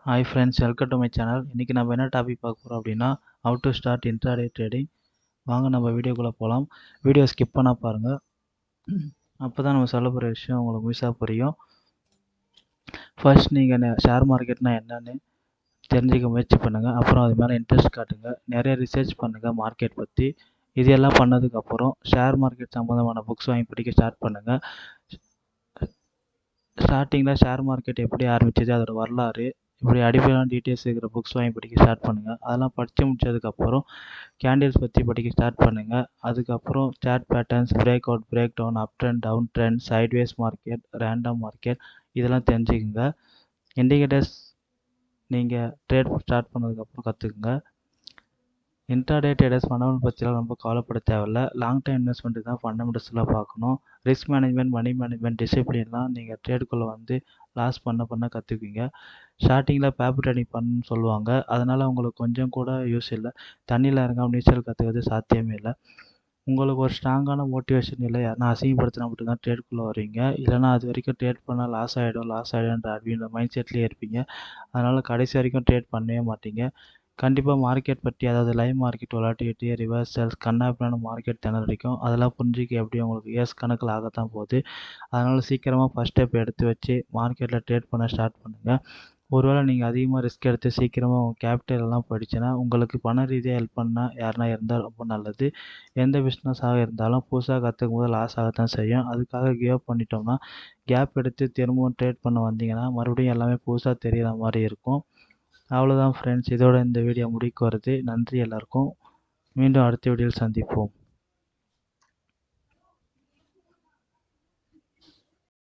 Hi friends, welcome to my channel. இன்றைக்கி நம்ம என்ன டாபிக் பார்க்க போகிறோம் அப்படின்னா, how to start intraday trading. வாங்க நம்ம வீடியோக்குள்ளே போகலாம். வீடியோ ஸ்கிப் பண்ணால் பாருங்கள். அப்போ தான் நம்ம சொல்ல போகிற விஷயம் உங்களுக்கு முழுசாக புரியும். ஃபர்ஸ்ட் நீங்கள் ஷேர் மார்க்கெட்னா என்னென்னு தெரிஞ்சுக்க முயற்சி பண்ணுங்கள். அப்புறம் அது மேலே இன்ட்ரெஸ்ட் காட்டுங்க. நிறைய ரிசர்ச் பண்ணுங்கள் மார்க்கெட் பற்றி. இது எல்லாம் பண்ணதுக்கப்புறம் ஷேர் மார்க்கெட் சம்மந்தமான புக்ஸ் வாங்கி படிக்க ஸ்டார்ட் பண்ணுங்கள். ஸ்டார்டிங்கில் ஷேர் மார்க்கெட் எப்படி ஆரம்பிச்சது, அதோட வரலாறு, இப்படி அடிப்படையான டீட்டெயில்ஸ் இருக்கிற புக்ஸ் வாங்கி படிக்க ஸ்டார்ட் பண்ணுங்கள். அதெல்லாம் படித்து முடிச்சதுக்கப்புறம் கேண்டில்ஸ் பற்றி படிக்க ஸ்டார்ட் பண்ணுங்கள். அதுக்கப்புறம் chart patterns, break out, break down, up trend, down trend, sideways market, random market இதெல்லாம் தெரிஞ்சுக்குங்க. இண்டிகேட்டர்ஸ் நீங்கள் ட்ரேட் ஸ்டார்ட் பண்ணதுக்கப்புறம் கற்றுக்குங்க. இன்ட்ராடே ட்ரேடர்ஸ் ஃபண்டமெண்டல் பற்றிலாம் ரொம்ப கவலைப்பட தேவையில்ல. லாங் டைம் இன்வெஸ்ட்மெண்ட்டு தான் ஃபண்டமெண்டல்ஸ்லாம் பார்க்கணும். ரிஸ்க் மேனேஜ்மெண்ட், மணி மேனேஜ்மெண்ட், டிசிப்ளின்லாம் நீங்கள் ட்ரேடுக்குள்ளே லாஸ் பண்ண கற்றுக்குவீங்க. ஸ்டார்டிங்கில் பேப்பர் ட்ரேடிங் பண்ணணும்னு சொல்லுவாங்க. அதனால் உங்களுக்கு கொஞ்சம் கூட யூஸ் இல்லை. தண்ணியில் இறங்காமல் நீச்சல் கற்றுக்கிறது சாத்தியமே இல்லை. உங்களுக்கு ஒரு ஸ்ட்ராங்கான மோட்டிவேஷன் இல்லை, யாருன்னா அசிங்கப்படுத்தினா மட்டும்தான் ட்ரேடுக்குள்ளே வருவீங்க. இல்லைனா அது வரைக்கும் ட்ரேட் பண்ணால் லாஸ் ஆகிடும்ன்ற அப்படின்ற மைண்ட் செட்லேயே இருப்பீங்க. அதனால் கடைசி வரைக்கும் ட்ரேட் பண்ணவே மாட்டீங்க. கண்டிப்பாக மார்க்கெட் பற்றி, அதாவது லைவ் மார்க்கெட் விளாட்டிக்கிட்டு ரிவர்சல்ஸ் கண்ணாப்பினான மார்க்கெட் திணறிக்கும். அதெல்லாம் புரிஞ்சிக்க எப்படி உங்களுக்கு இயர்ஸ் கணக்கில் ஆகத்தான் போகுது. அதனால் சீக்கிரமாக ஃபஸ்ட் ஸ்டெப் எடுத்து வச்சு மார்க்கெட்டில் ட்ரேட் பண்ண ஸ்டார்ட் பண்ணுங்கள். ஒருவேளை நீங்கள் அதிகமாக ரிஸ்க் எடுத்து சீக்கிரமாக உங்கள் கேபிட்டல் எல்லாம் போயிடுச்சுன்னா, உங்களுக்கு பண ரீதியாக ஹெல்ப் பண்ணால் யாருனா இருந்தால் ரொம்ப நல்லது. எந்த பிஸ்னஸாக இருந்தாலும் புதுசாக கற்றுக்கும் போது லாஸ் ஆகத்தான் செய்யும். அதுக்காக கிவ் அப் பண்ணிட்டோம்னா, கேப் எடுத்து திரும்பவும் ட்ரேட் பண்ண வந்தீங்கன்னா மறுபடியும் எல்லாமே புதுசாக தெரிகிற மாதிரி இருக்கும். அவ்வளோதான் ஃப்ரெண்ட்ஸ், இதோட இந்த வீடியோ முடிவுக்கு வருது. நன்றி எல்லாருக்கும். மீண்டும் அடுத்த வீடியோவில் சந்திப்போம்.